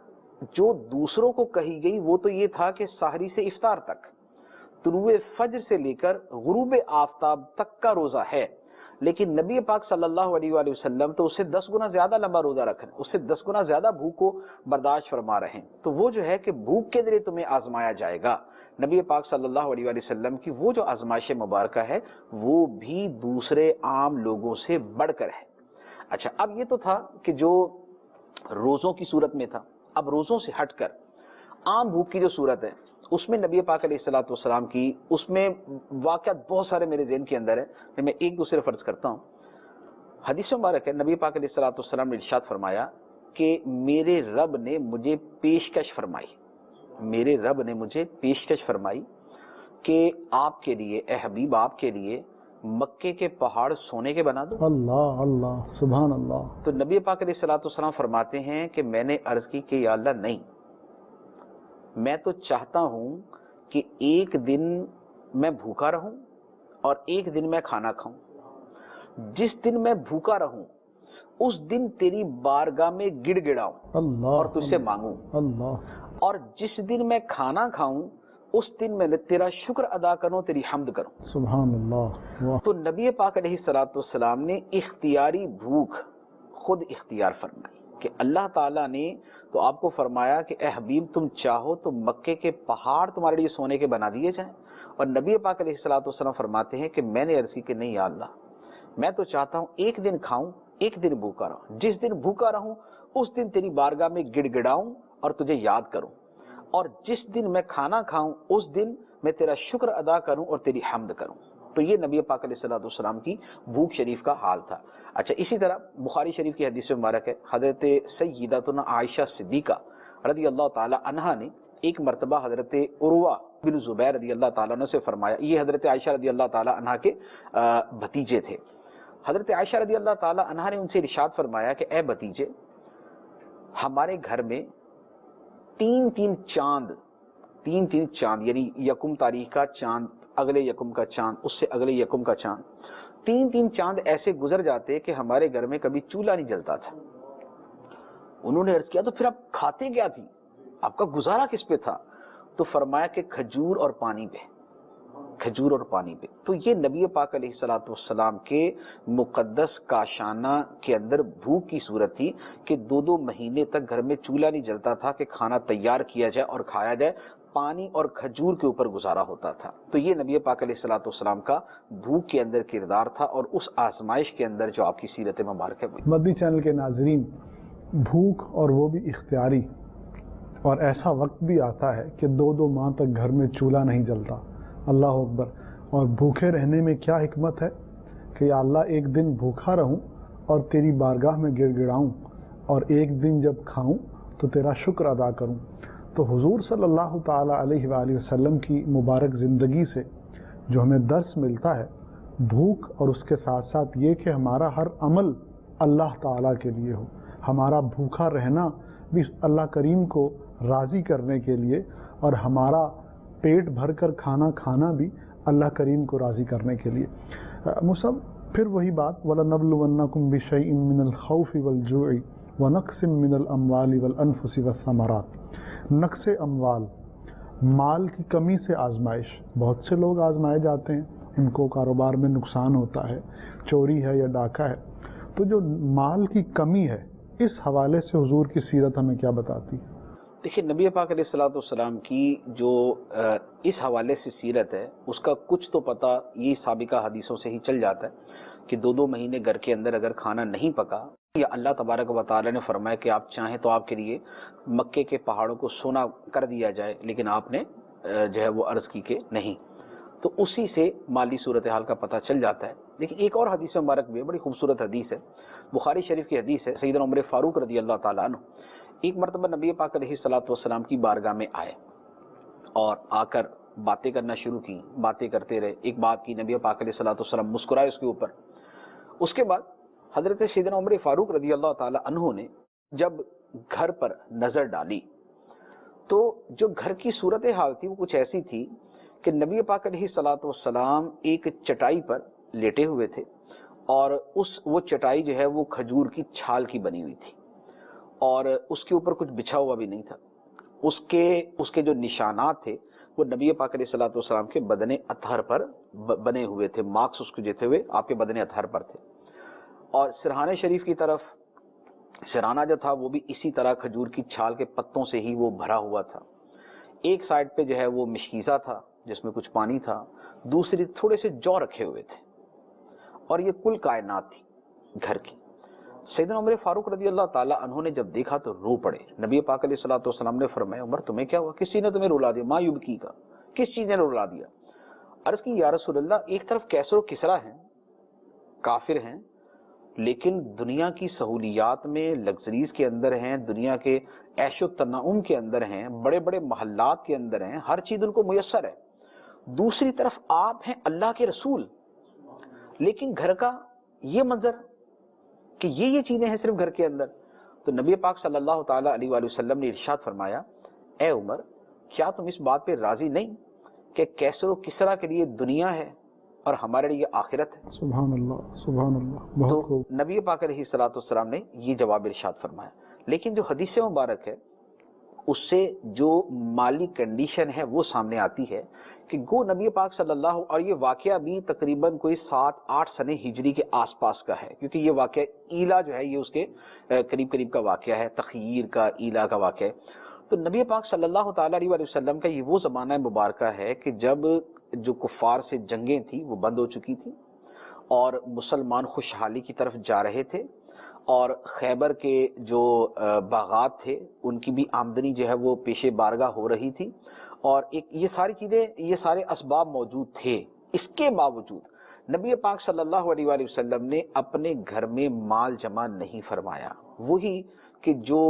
جو دوسروں کو کہی گئی وہ تو یہ تھا کہ سحری سے افطار تک، طلوع فجر سے لے کر غروب آفتاب تک کا روزہ ہے، لیکن نبی پاک صلی اللہ علیہ وآلہ وسلم تو اس سے 10 گنا زیادہ لمبا روزہ رکھ رہے ہیں، اس سے 10 گنا زیادہ بھوک کو برداشت فرما رہے ہیں۔ تو وہ جو ہے کہ بھوک کے ذریعے تمہیں آزمایا جائے گا، نبی پاک صلی اللہ علیہ وآلہ وسلم کی وہ جو آزمائش مبارکہ ہے وہ بھی دوسرے عام لوگوں سے بڑھ کر ہے۔ اچھا، اب یہ تو تھا کہ جو روزوں کی صورت میں تھا، اب روزوں سے ہٹ کر عام بھوک کی جو صورت ہے اس میں نبی پاک علیہ الصلوۃ والسلام کی، اس میں واقعات بہت سارے میرے ذہن کے اندر ہے، میں ایک دوسرے فرض کرتا ہوں۔ حدیث مبارک ہے، نبی پاک علیہ الصلوۃ والسلام نے ارشاد فرمایا کہ میرے رب نے مجھے پیشکش فرمائی، میرے رب نے مجھے پیشکش فرمائی کہ آپ کے لیے، اے حبیب آپ کے لیے مکے کے پہاڑ سونے کے بنا دوں۔
اللہ اللہ، سبحان اللہ۔
تو نبی پاک علیہ الصلوۃ والسلام فرماتے ہیں کہ میں نے عرض کی کہ یا اللہ نہیں، میں تو چاہتا ہوں کہ ایک دن میں بھوکا رہوں اور ایک دن میں کھانا کھاؤں، جس دن میں بھوکا رہوں اس دن تیری بارگاہ میں گڑ گڑاؤں
اللہ
اور تجھ سے مانگوں،
اللہ،
اور جس دن میں کھانا کھاؤں اس دن میں تیرا شکر ادا کروں، تیری حمد کروں۔
سبحان اللہ، واہ،
تو نبی پاک علیہ الصلوۃ والسلام نے اختیاری بھوک خود اختیار فرمائی کہ اللہ تعالیٰ نے تو آپ کو فرمایا کہ اے حبیب تم چاہو تو مکے کے پہاڑ تمہارے لیے سونے کے بنا دیے جائیں، اور نبی پاک علیہ الصلوۃ والسلام فرماتے ہیں کہ میں نے عرض کی کہ نہیں یا اللہ، میں تو چاہتا ہوں ایک دن کھاؤں ایک دن بھوکا رہوں، جس دن بھوکا رہوں اس دن تیری بارگاہ میں گڑ گڑاؤں اور تجھے یاد کروں، اور جس دن میں کھانا کھاؤں اس دن میں تیرا شکر ادا کروں اور تیری حمد کروں۔ تو یہ نبی پاک علیہ الصلوۃ والسلام کی بھوک شریف کا حال تھا۔ اچھا، اسی طرح بخاری شریف کی حدیث مبارک ہے، حضرت سیدتنا عائشہ صدیقہ رضی اللہ تعالی عنہا نے ایک مرتبہ حضرت عروہ بن زبیر رضی اللہ تعالیٰ عنہ سے فرمایا، یہ حضرت عائشہ رضی اللہ تعالی عنہا کے بھتیجے تھے۔ حضرت عائشہ رضی اللہ تعالی عنہا نے ان سے ارشاد فرمایا کہ اے بھتیجے، ہمارے گھر میں تین چاند یعنی یکم تاریخ کا چاند، اگلے یکم کا چاند، اس سے اگلے یکم کا چاند، تین چاند ایسے گزر جاتے کہ ہمارے گھر میں کبھی چولہا نہیں جلتا تھا۔ انہوں نے عرض کیا تو پھر آپ کھاتے کیا تھی، آپ کا گزارا کس پہ تھا؟ تو فرمایا کہ کھجور اور پانی پہ، کھجور اور پانی پہ۔ تو یہ نبی پاک علیہ الصلوۃ والسلام کے مقدس کاشانہ کے اندر بھوک کی صورت تھی کہ 2 مہینے تک گھر میں چولہا نہیں جلتا تھا کہ کھانا تیار کیا جائے اور کھایا جائے، پانی اور کھجور کے اوپر گزارا ہوتا تھا۔ تو یہ نبی پاک علیہ الصلوۃ والسلام کا بھوک کے اندر کردار تھا، اور اس آزمائش کے اندر جو آپ کی سیرت مبارک ہے۔
مدنی چینل کے ناظرین، بھوک اور وہ بھی اختیاری، اور ایسا وقت بھی آتا ہے کہ 2 ماہ تک گھر میں چولہا نہیں جلتا، اللہ اکبر، اور بھوکے رہنے میں کیا حکمت ہے کہ یا اللہ ایک دن بھوکا رہوں اور تیری بارگاہ میں گڑ گڑاؤں، اور ایک دن جب کھاؤں تو تیرا شکر ادا کروں۔ تو حضور صلی اللہ تعالیٰ علیہ وآلہ وسلم کی مبارک زندگی سے جو ہمیں درس ملتا ہے بھوک، اور اس کے ساتھ ساتھ یہ کہ ہمارا ہر عمل اللہ تعالیٰ کے لیے ہو، ہمارا بھوکا رہنا بھی اللہ کریم کو راضی کرنے کے لیے، اور ہمارا پیٹ بھر کر کھانا کھانا بھی اللہ کریم کو راضی کرنے کے لیے۔ مصعب، پھر وہی بات، وَلَنَبْلُوَنَّكُمْ بِشَيْءٍ مِّنَ الْخَوْفِ وَالْجُوعِ وَنَقْصٍ مِّنَ الْأَمْوَالِ وَالْأَنفُسِ وَالثَّمَرَاتِ۔ نقص اموال، مال کی کمی سے آزمائش، بہت سے لوگ آزمائے جاتے ہیں، ان کو کاروبار میں نقصان ہوتا ہے، چوری ہے یا ڈاکہ ہے، تو جو مال کی کمی ہے اس حوالے سے حضور کی سیرت ہمیں کیا بتاتی ہے؟
دیکھیے، نبی پاک علیہ الصلوۃ والسلام کی جو اس حوالے سے سیرت ہے اس کا کچھ تو پتہ یہ سابقہ حدیثوں سے ہی چل جاتا ہے کہ 2 مہینے گھر کے اندر اگر کھانا نہیں پکا، یا اللہ تبارک و تعالی نے فرمایا کہ آپ چاہیں تو آپ کے لیے مکے کے پہاڑوں کو سونا کر دیا جائے، لیکن آپ نے جو ہے وہ عرض کی کہ نہیں، تو اسی سے مالی صورتحال کا پتہ چل جاتا ہے۔ لیکن ایک اور حدیث مبارک بھی ہے، بڑی خوبصورت حدیث ہے، بخاری شریف کی حدیث ہے۔ سیدنا عمر فاروق رضی اللہ تعالیٰ عنہ ایک مرتبہ نبی پاک علیہ الصلوۃ والسلام کی بارگاہ میں آئے اور آ کر باتیں کرنا شروع کی، باتیں کرتے رہے۔ ایک بات کی، نبی پاک علیہ الصلوۃ والسلام مسکرائے اس کے اوپر۔ اس کے بعد حضرت سیدنا عمر فاروق رضی اللہ تعالیٰ عنہ نے جب گھر پر نظر ڈالی تو جو گھر کی صورتحال تھی وہ کچھ ایسی تھی کہ نبی پاک علیہ الصلوۃ والسلام ایک چٹائی پر لیٹے ہوئے تھے، اور وہ چٹائی جو ہے وہ کھجور کی چھال کی بنی ہوئی تھی، اور اس کے اوپر کچھ بچھا ہوا بھی نہیں تھا۔ اس کے جو نشانات تھے وہ نبی پاک علیہ الصلوۃ والسلام کے بدن اطہر پر بنے ہوئے تھے، مارکس اس کو جیتے ہوئے آپ کے بدن اطہر پر تھے۔ اور سرہانے شریف کی طرف سرہانہ جو تھا وہ بھی اسی طرح کھجور کی چھال کے پتوں سے ہی وہ بھرا ہوا تھا۔ ایک سائڈ پہ جو ہے وہ مشکیزہ تھا جس میں کچھ پانی تھا، دوسری تھوڑے سے جو رکھے ہوئے تھے، اور یہ کل کائنات تھی گھر کی۔ سیدنا عمر فاروق رضی اللہ تعالیٰ عنہ نے جب دیکھا تو رو پڑے۔ نبی پاک علیہ الصلوۃ والسلام نے فرمایا، عمر تمہیں کیا ہوا؟ کس چیز نے تمہیں رلا دیا؟ ما یبکی کا، کس چیز نے رلا دیا؟ عرض کی یا رسول اللہ، ایک طرف کیسر و کسرا ہیں، کافر ہیں، لیکن دنیا کی سہولیات میں لگژریز کے اندر ہیں، دنیا کے عیش و تنعم کے اندر ہیں، بڑے بڑے محلات کے اندر ہیں، ہر چیز ان کو میسر ہے۔ دوسری طرف آپ ہیں اللہ کے رسول، لیکن گھر کا یہ منظر کہ یہ چیزیں ہیں صرف گھر کے اندر۔ تو نبی پاک صلی اللہ تعالیٰ علیہ وآلہ وسلم نے ارشاد فرمایا، اے عمر، کیا تم اس بات پہ راضی نہیں کہ کیسر و کسرا کے لیے دنیا ہے اور ہمارے لیے آخرت ہے؟
سبحان اللہ، سبحان اللہ، بہت خوب۔
تو نبی پاک علیہ الصلوۃ والسلام نے یہ جواب ارشاد فرمایا۔ لیکن جو حدیث مبارک ہے اس سے جو مالی کنڈیشن ہے وہ سامنے آتی ہے کہ گو نبی پاک صلی اللہ، اور یہ واقعہ بھی تقریباً کوئی 7-8 سنہ ہجری کے آس پاس کا ہے، کیونکہ یہ واقعہ ایلا جو ہے یہ اس کے قریب کا واقعہ ہے، تخیر کا، ایلا کا واقعہ ہے۔ تو نبی پاک صلی اللہ تعالیٰ علیہ وسلم کا یہ وہ زمانہ مبارکہ ہے کہ جب جو کفار سے جنگیں تھیں وہ بند ہو چکی تھی، اور مسلمان خوشحالی کی طرف جا رہے تھے، اور خیبر کے جو باغات تھے ان کی بھی آمدنی جو ہے وہ پیش بارگاہ ہو رہی تھی، اور یہ ساری چیزیں، یہ سارے اسباب موجود تھے۔ اس کے باوجود نبی پاک صلی اللہ علیہ وآلہ وسلم نے اپنے گھر میں مال جمع نہیں فرمایا، وہی کہ جو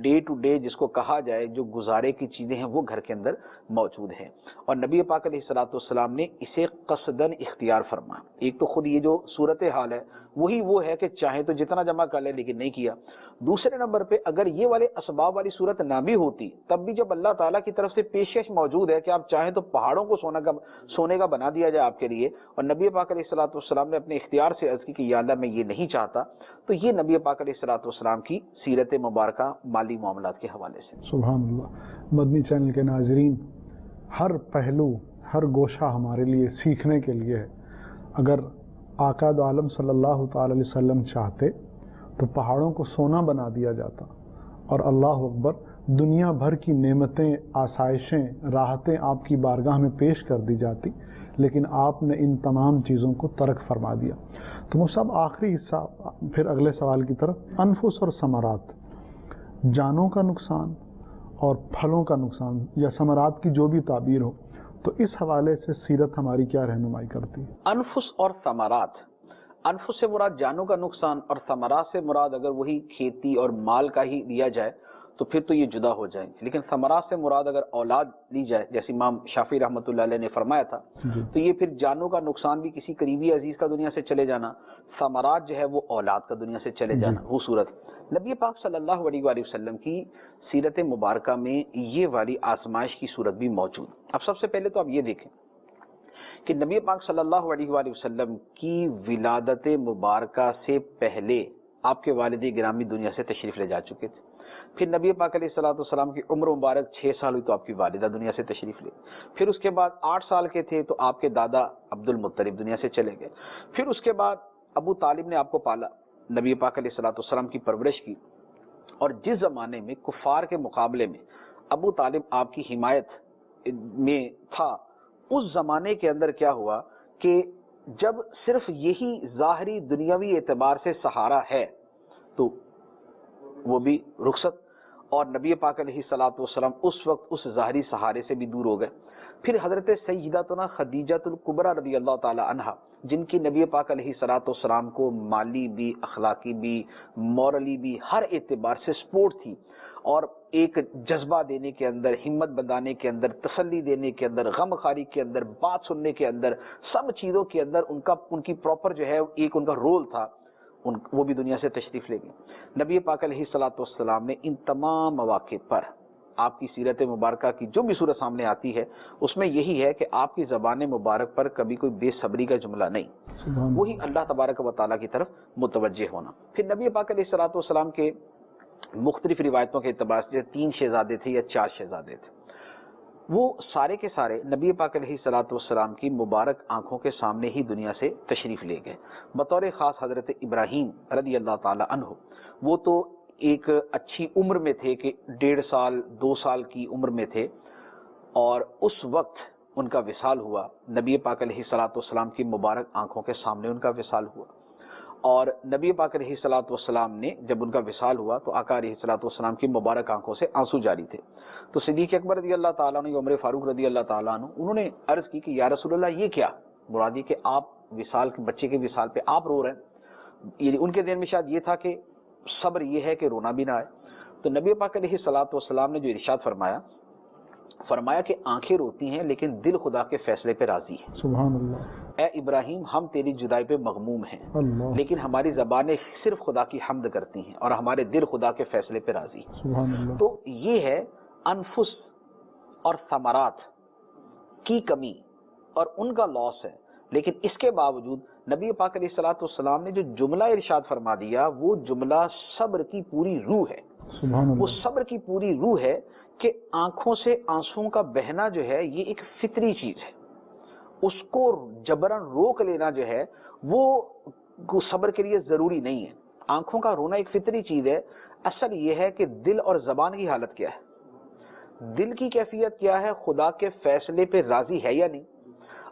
ڈے ٹو ڈے جس کو کہا جائے جو گزارے کی چیزیں ہیں وہ گھر کے اندر موجود ہیں، اور نبی پاک علیہ الصلوۃ والسلام نے اسے قصدن اختیار فرمایا۔ ایک تو خود یہ جو صورتحال ہے وہی وہ ہے کہ چاہے تو جتنا جمع کر لے لیکن نہیں کیا۔ دوسرے نمبر پہ اگر یہ والے اسباب والی صورت نہ بھی ہوتی تب بھی جب اللہ تعالیٰ کی طرف سے پیشکش موجود ہے کہ آپ چاہیں تو پہاڑوں کو سونے کا بنا دیا جائے آپ کے لیے، اور نبی پاک علیہ الصلوۃ والسلام نے اپنے اختیار سے عرض کی کہ یا اللہ میں یہ نہیں چاہتا، تو یہ نبی پاک علیہ الصلوۃ والسلام کی سیرت مبارکہ مالی معاملات کے حوالے سے۔
سبحان اللہ۔ مدنی چینل کے ناظرین، ہر پہلو، ہر گوشہ ہمارے لیے سیکھنے کے لیے ہے۔ اگر آقا دو عالم صلی اللہ تعالی علیہ وسلم چاہتے تو پہاڑوں کو سونا بنا دیا جاتا، اور اللہ اکبر، دنیا بھر کی نعمتیں، آسائشیں، راحتیں آپ کی بارگاہ میں پیش کر دی جاتی، لیکن آپ نے ان تمام چیزوں کو ترک فرما دیا۔ تو صاحب آخری حصہ، پھر اگلے سوال کی طرف، انفس اور ثمرات، جانوں کا نقصان اور پھلوں کا نقصان یا ثمرات کی جو بھی تعبیر ہو، تو اس حوالے سے سیرت ہماری کیا رہنمائی کرتی ہے؟
انفس اور ثمرات انفس سے مراد جانوں کا نقصان اور ثمرات سے مراد اگر وہی کھیتی اور مال کا ہی لیا جائے تو پھر تو یہ جدا ہو جائیں گے، لیکن ثمرات سے مراد اگر اولاد لی جائے جیسے امام شافعی رحمۃ اللہ علیہ نے فرمایا تھا تو یہ پھر جانوں کا نقصان بھی کسی قریبی عزیز کا دنیا سے چلے جانا، ثمرات جو ہے وہ اولاد کا دنیا سے چلے جانا، وہ صورت نبی پاک صلی اللہ علیہ وآلہ وسلم کی سیرت مبارکہ میں یہ والی آزمائش کی صورت بھی موجود۔ اب سب سے پہلے تو آپ یہ دیکھیں کہ نبی پاک صلی اللہ علیہ وآلہ وسلم کی ولادت مبارکہ سے پہلے آپ کے والد گرامی دنیا سے تشریف لے جا چکے تھے، پھر نبی پاک علیہ السلام کی عمر مبارک 6 سال ہوئی تو آپ کی والدہ دنیا سے تشریف لے، پھر اس کے بعد 8 سال کے تھے تو آپ کے دادا عبد المطلب دنیا سے چلے گئے، پھر اس کے بعد ابو طالب نے آپ کو پالا، نبی پاک علیہ السلام کی پرورش کی، اور جس زمانے میں کفار کے مقابلے میں ابو طالب آپ کی حمایت میں تھا، اس زمانے کے اندر کیا ہوا کہ جب صرف یہی ظاہری دنیاوی اعتبار سے سہارا ہے تو وہ بھی رخصت، اور نبی پاک علیہ السلام اس وقت اس ظاہری سہارے سے بھی دور ہو گئے۔ پھر حضرت سیدتنا خدیجہ الکبریٰ رضی اللہ تعالی عنہا، جن کی نبی پاک علیہ السلام کو مالی بھی، اخلاقی بھی، مورلی بھی، ہر اعتبار سے سپورٹ تھی، اور ایک جذبہ دینے کے اندر، ہمت بندانے کے اندر، تسلی دینے کے اندر، غم خاری کے اندر، بات سننے کے اندر، سب چیزوں کے اندر ان کی پراپر جو ہے ایک ان کا رول تھا، وہ بھی دنیا سے تشریف لے گئے۔ نبی پاک علیہ السلام نے ان تمام مواقع پر آپ کی سیرت مبارکہ کی جو بھی صورت سامنے آتی ہے اس میں یہی ہے کہ آپ کی زبان مبارک پر کبھی کوئی بے صبری کا جملہ نہیں، وہی اللہ تبارک و تعالیٰ کی طرف متوجہ ہونا۔ پھر نبی پاک علیہ السلام کے مختلف روایتوں کے اعتبار سے 3 شہزادے تھے یا 4 شہزادے تھے، وہ سارے کے سارے نبی پاک علیہ السلام کی مبارک آنکھوں کے سامنے ہی دنیا سے تشریف لے گئے۔ بطور خاص حضرت ابراہیم رضی اللہ تعالی عنہ، وہ تو ایک اچھی عمر میں تھے کہ 1.5 سال 2 سال کی عمر میں تھے، اور اس وقت ان کا وصال ہوا، نبی پاک علیہ السلام کی مبارک آنکھوں کے سامنے ان کا وصال ہوا، اور نبی پاک علیہ السلام نے جب ان کا وصال ہوا تو آقا علیہ السلام کی مبارک آنکھوں سے آنسو جاری تھے، تو صدیق اکبر رضی اللہ تعالیٰ عنہ، عمر فاروق رضی اللہ تعالیٰ عنہ، انہوں نے عرض کی کہ یا رسول اللہ یہ کیا مرادی کہ آپ وصال کے بچے کے وصال پہ آپ رو رہے ہیں، یعنی ان کے ذہن میں شاید یہ تھا کہ صبر یہ ہے کہ رونا بھی نہ آئے، تو نبی پاک علیہ السلام نے جو ارشاد فرمایا کہ آنکھیں روتی ہیں لیکن دل خدا کے فیصلے پہ راضی ہے۔
سبحان اللہ۔
اے ابراہیم، ہم تیری جدائی پہ مغموم ہیں
اللہ۔
لیکن ہماری زبانیں صرف خدا کی حمد کرتی ہیں اور ہمارے دل خدا کے فیصلے پہ راضی ہیں۔
سبحان اللہ۔
تو یہ ہے انفس اور ثمرات کی کمی اور ان کا لاس ہے، لیکن اس کے باوجود نبی پاک علیہ السلام نے جو جملہ ارشاد فرما دیا وہ جملہ صبر کی پوری روح ہے۔
سبحان اللہ۔
وہ صبر کی پوری روح ہے کہ آنکھوں سے آنسوں کا بہنا جو ہے یہ ایک فطری چیز ہے، اس کو جبراً روک لینا جو ہے وہ صبر کے لیے ضروری نہیں ہے۔ آنکھوں کا رونا ایک فطری چیز ہے، اصل یہ ہے کہ دل اور زبان کی حالت کیا ہے، دل کی کیفیت کیا ہے، خدا کے فیصلے پہ راضی ہے یا نہیں،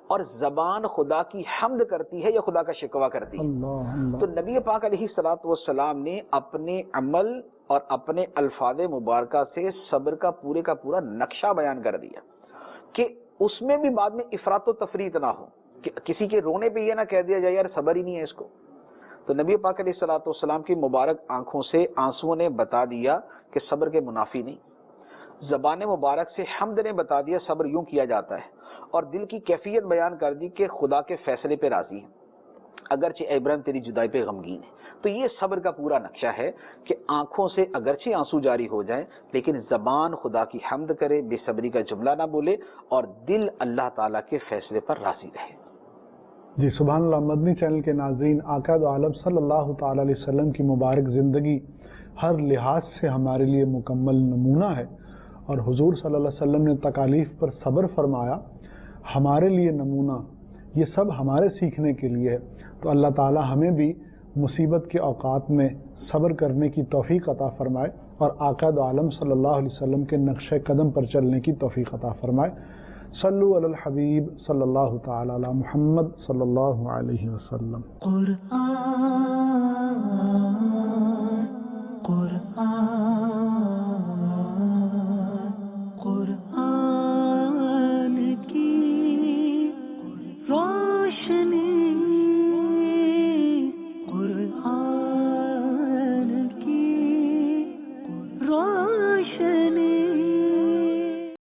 اور زبان خدا کی حمد کرتی ہے یا خدا کا شکوہ کرتی ہے۔ تو نبی پاک علیہ السلام نے اپنے عمل اور اپنے الفاظ مبارکہ سے صبر کا پورا نقشہ بیان کر دیا کہ اس میں بھی بعد میں افراط و تفریط نہ ہو، کہ کسی کے رونے پہ یہ نہ کہہ دیا جائے یار صبر ہی نہیں ہے اس کو۔ تو نبی پاک علیہ السلام کی مبارک آنکھوں سے آنسوؤں نے بتا دیا کہ صبر کے منافی نہیں، زبان مبارک سے حمد نے بتا دیا صبر یوں کیا جاتا ہے، اور دل کی کیفیت بیان کر دی کہ خدا کے فیصلے پہ راضی ہے، اگرچہ اے ابراہیم تیری جدائی پہ غمگین ہے۔ تو یہ صبر کا پورا نقشہ ہے کہ آنکھوں سے اگرچہ آنسو جاری ہو جائیں لیکن زبان خدا کی حمد کرے، بے صبری کا جملہ نہ بولے، اور دل اللہ تعالیٰ کے فیصلے پر راضی رہے۔
جی سبحان اللہ۔ مدنی چینل کے ناظرین، آقا دو عالم صلی اللہ تعالی علیہ وسلم کی مبارک زندگی ہر لحاظ سے ہمارے لیے مکمل نمونہ ہے، اور حضور صلی اللہ علیہ وسلم نے تکالیف پر صبر فرمایا، ہمارے لیے نمونہ، یہ سب ہمارے سیکھنے کے لیے ہے۔ تو اللہ تعالی ہمیں بھی مصیبت کے اوقات میں صبر کرنے کی توفیق عطا فرمائے، اور آقا دو عالم صلی اللہ علیہ وسلم کے نقش قدم پر چلنے کی توفیق عطا فرمائے۔ صلو علی الحبیب صلی اللہ تعالی علی محمد صلی اللہ علیہ وسلم۔